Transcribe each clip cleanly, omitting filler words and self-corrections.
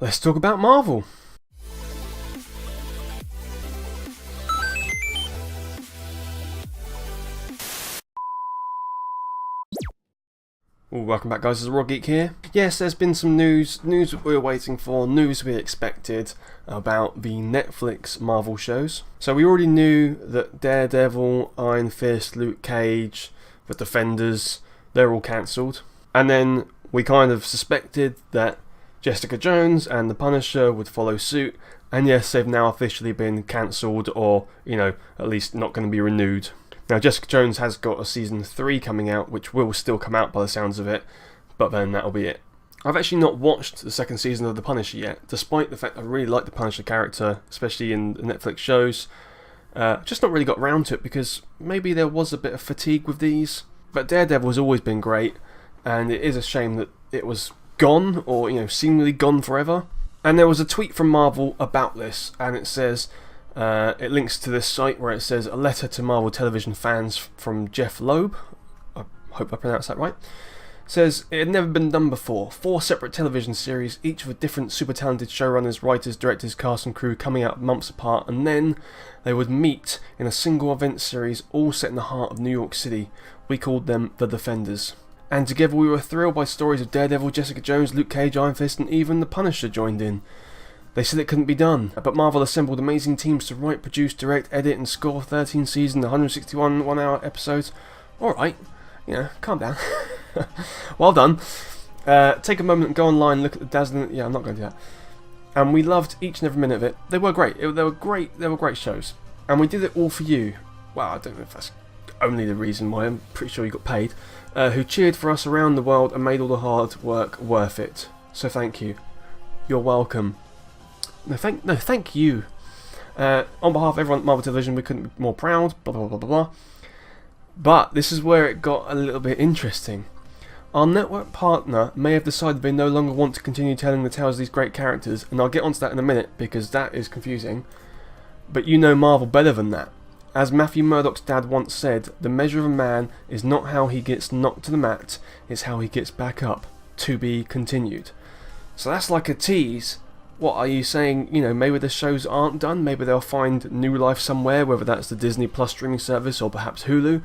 let's talk about Marvel. Welcome back, guys. It's Raw Geek here. Yes, there's been some news that we were waiting for, news we expected about the Netflix Marvel shows. So we already knew that Daredevil, Iron Fist, Luke Cage, The Defenders, they're all cancelled. And then we kind of suspected that Jessica Jones and The Punisher would follow suit. And yes, they've now officially been cancelled, or, at least not going to be renewed. Now, Jessica Jones has got a season 3 coming out, which will still come out by the sounds of it, but then that'll be it. I've actually not watched the second season of The Punisher yet, despite the fact I really like the Punisher character, especially in the Netflix shows. Just not really got round to it because maybe there was a bit of fatigue with these. But Daredevil has always been great, and it is a shame that it was gone, or seemingly gone forever. And there was a tweet from Marvel about this, and it says, it links to this site where it says, a letter to Marvel television fans from Jeff Loeb, I hope I pronounced that right, says it had never been done before. 4 separate television series, each with different super talented showrunners, writers, directors, cast and crew coming out months apart, and then they would meet in a single event series all set in the heart of New York City. We called them The Defenders. And together we were thrilled by stories of Daredevil, Jessica Jones, Luke Cage, Iron Fist, and even The Punisher joined in. They said it couldn't be done, but Marvel assembled amazing teams to write, produce, direct, edit and score 13 season, 161 one-hour episodes. Alright, calm down. Well done. Take a moment and go online, look at the dazzling... Yeah, I'm not going to do that. And we loved each and every minute of it. They were great. They were great shows. And we did it all for you. Well, I don't know if that's only the reason why. I'm pretty sure you got paid. Who cheered for us around the world and made all the hard work worth it. So thank you. You're welcome. No, thank you. On behalf of everyone at Marvel Television, we couldn't be more proud, blah, blah, blah, blah, blah. But this is where it got a little bit interesting. Our network partner may have decided they no longer want to continue telling the tales of these great characters, and I'll get onto that in a minute, because that is confusing. But you know Marvel better than that. As Matthew Murdock's dad once said, the measure of a man is not how he gets knocked to the mat, it's how he gets back up. To be continued. So that's like a tease. What are you saying? Maybe the shows aren't done. Maybe they'll find new life somewhere, whether that's the Disney Plus streaming service or perhaps Hulu.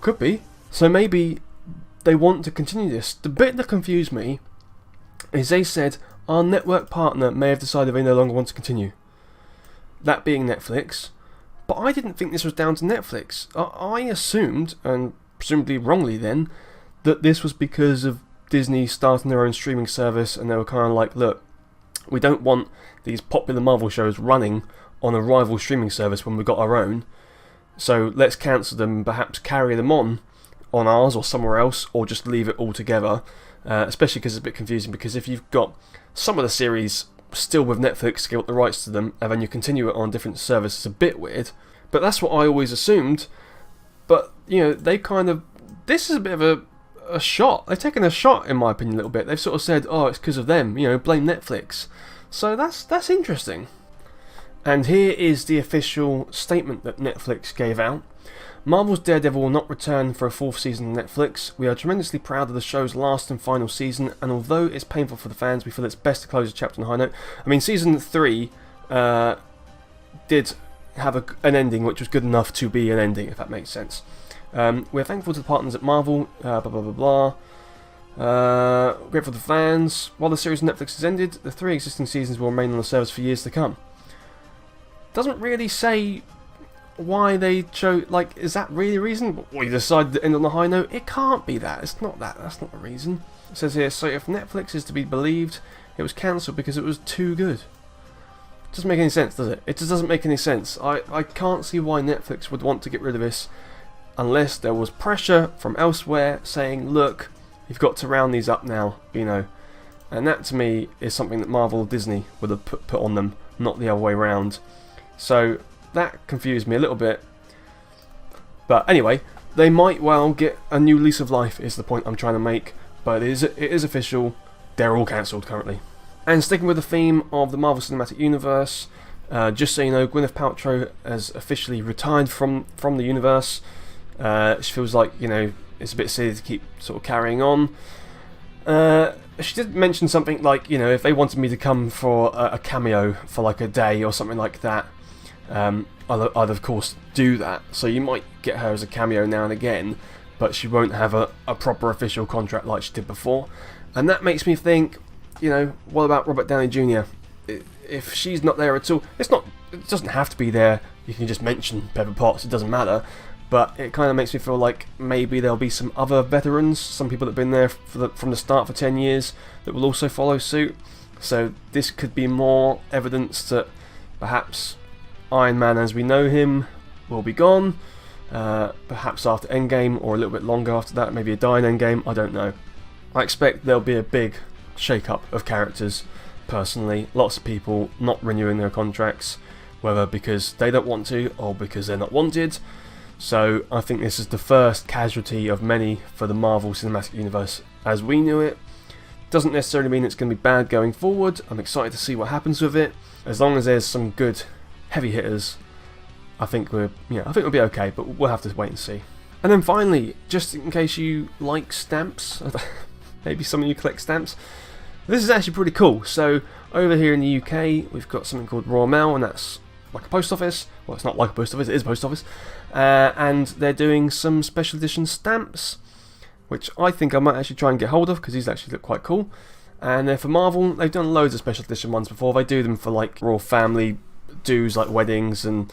Could be. So maybe they want to continue this. The bit that confused me is they said our network partner may have decided they no longer want to continue. That being Netflix. But I didn't think this was down to Netflix. I assumed, and presumably wrongly then, that this was because of Disney starting their own streaming service, and they were kind of like, look, we don't want these popular Marvel shows running on a rival streaming service when we've got our own, so let's cancel them and perhaps carry them on ours or somewhere else, or just leave it all together, especially because it's a bit confusing, because if you've got some of the series still with Netflix, get the rights to them, and then you continue it on a different service, it's a bit weird, but that's what I always assumed. But, they kind of... This is a bit of a shot. They've taken a shot, in my opinion, a little bit. They've sort of said, oh, it's because of them, blame Netflix. So that's interesting. And here is the official statement that Netflix gave out. Marvel's Daredevil will not return for a 4th season on Netflix. We are tremendously proud of the show's last and final season, and although it's painful for the fans, we feel it's best to close the chapter on a high note. I mean, season 3 did have an ending which was good enough to be an ending, if that makes sense. We're thankful to the partners at Marvel, blah blah blah blah. Grateful to the fans. While the series on Netflix has ended, the 3 existing seasons will remain on the service for years to come. Doesn't really say why they chose. Like, is that really a reason? Well, you decided to end on a high note. It can't be that. It's not that. That's not the reason. It says here, so if Netflix is to be believed, it was cancelled because it was too good. Doesn't make any sense, does it? It just doesn't make any sense. I can't see why Netflix would want to get rid of this unless there was pressure from elsewhere saying, look, you've got to round these up now, And that to me is something that Marvel Disney would have put on them, not the other way around. So that confused me a little bit. But anyway, they might well get a new lease of life is the point I'm trying to make. But it is official. They're all cancelled currently. And sticking with the theme of the Marvel Cinematic Universe, just so you know, Gwyneth Paltrow has officially retired from the universe. She feels like, it's a bit silly to keep sort of carrying on. she did mention something like, you know, if they wanted me to come for a cameo for like a day or something like that, I'd of course do that. So you might get her as a cameo now and again, but she won't have a proper official contract like she did before. And that makes me think, you know, what about Robert Downey Jr.? If she's not there at all, it doesn't have to be there. You can just mention Pepper Potts, it doesn't matter. But it kind of makes me feel like maybe there'll be some other veterans, some people that have been there from the start for 10 years, that will also follow suit. So this could be more evidence that perhaps Iron Man as we know him will be gone. Perhaps after Endgame, or a little bit longer after that, maybe a dying Endgame, I don't know. I expect there'll be a big shake-up of characters, personally. Lots of people not renewing their contracts, whether because they don't want to or because they're not wanted. So I think this is the first casualty of many for the Marvel Cinematic Universe as we knew it. Doesn't necessarily mean it's going to be bad going forward. I'm excited to see what happens with it. As long as there's some good heavy hitters, I think we'll be okay, but we'll have to wait and see. And then finally, just in case you like stamps, maybe some of you collect stamps, this is actually pretty cool. So over here in the UK, we've got something called Royal Mail, and that's like a post office. Well, it's not like a post office, it is a post office. And they're doing some special edition stamps, which I think I might actually try and get hold of, because these actually look quite cool. And then for Marvel, they've done loads of special edition ones before. They do them for like royal family dues, like weddings and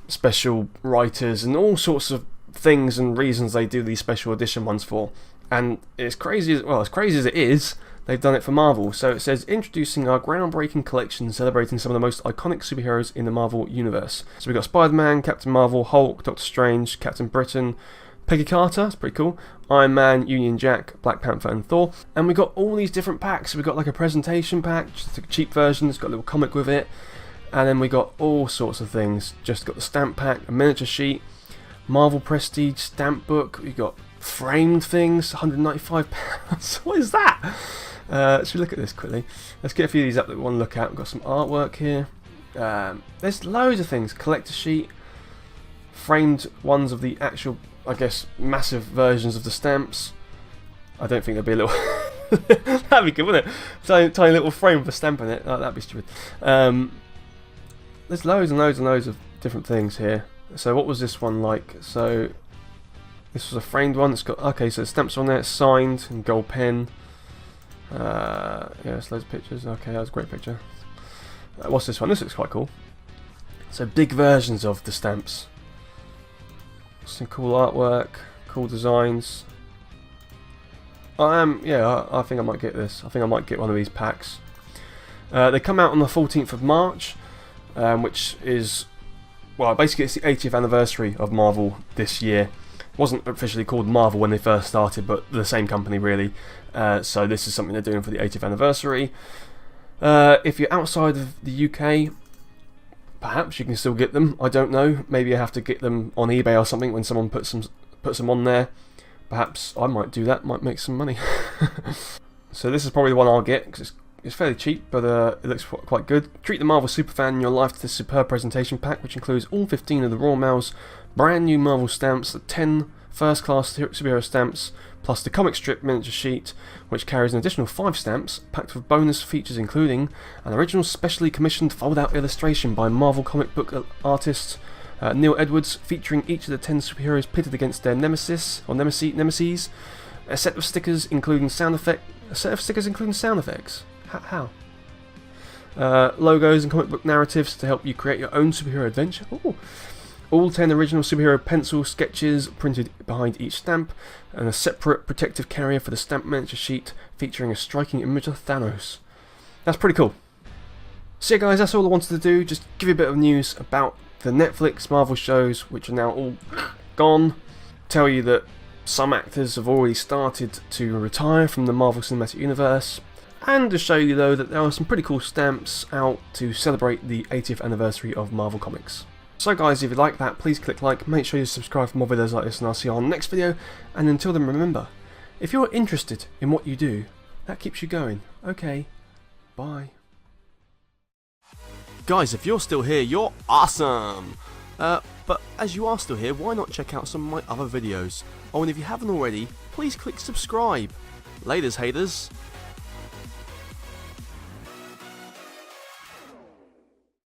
special writers and all sorts of things and reasons they do these special edition ones for. And it's crazy as it is, they've done it for Marvel. So it says, introducing our groundbreaking collection celebrating some of the most iconic superheroes in the Marvel Universe. So we've got Spider-Man, Captain Marvel, Hulk, Doctor Strange, Captain Britain, Peggy Carter, that's pretty cool, Iron Man, Union Jack, Black Panther and Thor. And we've got all these different packs. We've got like a presentation pack, just a cheap version, it's got a little comic with it. And then we got all sorts of things. Just got the stamp pack, a miniature sheet, Marvel Prestige stamp book. We've got framed things, £195. What is that? Should we look at this quickly? Let's get a few of these up that we want to look at. We've got some artwork here. There's loads of things. Collector sheet, framed ones of the actual, I guess, massive versions of the stamps. I don't think there'd be a little... That'd be good, wouldn't it? Tiny little frame with a stamp in it. Oh, that'd be stupid. There's loads and loads and loads of different things here. So what was this one like? So this was a framed one. It's got, okay, so the stamps on there, it's signed in gold pen. Yeah, it's loads of pictures. Okay, that was a great picture. What's this one? This looks quite cool. So big versions of the stamps. Some cool artwork, cool designs. I think I might get this. I think I might get one of these packs. They come out on the 14th of March. Which is, well, basically it's the 80th anniversary of Marvel this year. It wasn't officially called Marvel when they first started, but the same company really. So this is something they're doing for the 80th anniversary. If you're outside of the UK, perhaps you can still get them. I don't know. Maybe you have to get them on eBay or something when someone puts them on there. Perhaps I might do that. Might make some money. So this is probably the one I'll get because it's fairly cheap, but it looks quite good. Treat the Marvel superfan in your life to this superb presentation pack, which includes all 15 of the Royal Mail's brand new Marvel stamps, the 10 first-class superhero stamps, plus the comic strip miniature sheet, which carries an additional 5 stamps, packed with bonus features including an original specially commissioned fold-out illustration by Marvel comic book artist Neil Edwards, featuring each of the 10 superheroes pitted against their nemesis, a set of stickers including sound effects. How? Logos and comic book narratives to help you create your own superhero adventure. Ooh. All 10 original superhero pencil sketches printed behind each stamp, and a separate protective carrier for the stamp miniature sheet featuring a striking image of Thanos. That's pretty cool. So yeah guys, that's all I wanted to do, just give you a bit of news about the Netflix Marvel shows, which are now all gone. Tell you that some actors have already started to retire from the Marvel Cinematic Universe. And to show you though that there are some pretty cool stamps out to celebrate the 80th anniversary of Marvel Comics. So guys, if you like that, please click like, make sure you subscribe for more videos like this, and I'll see you on the next video. And until then, remember, if you're interested in what you do, that keeps you going. Okay, bye. Guys, if you're still here, you're awesome! But as you are still here, why not check out some of my other videos? Oh, and if you haven't already, please click subscribe. Laters, haters.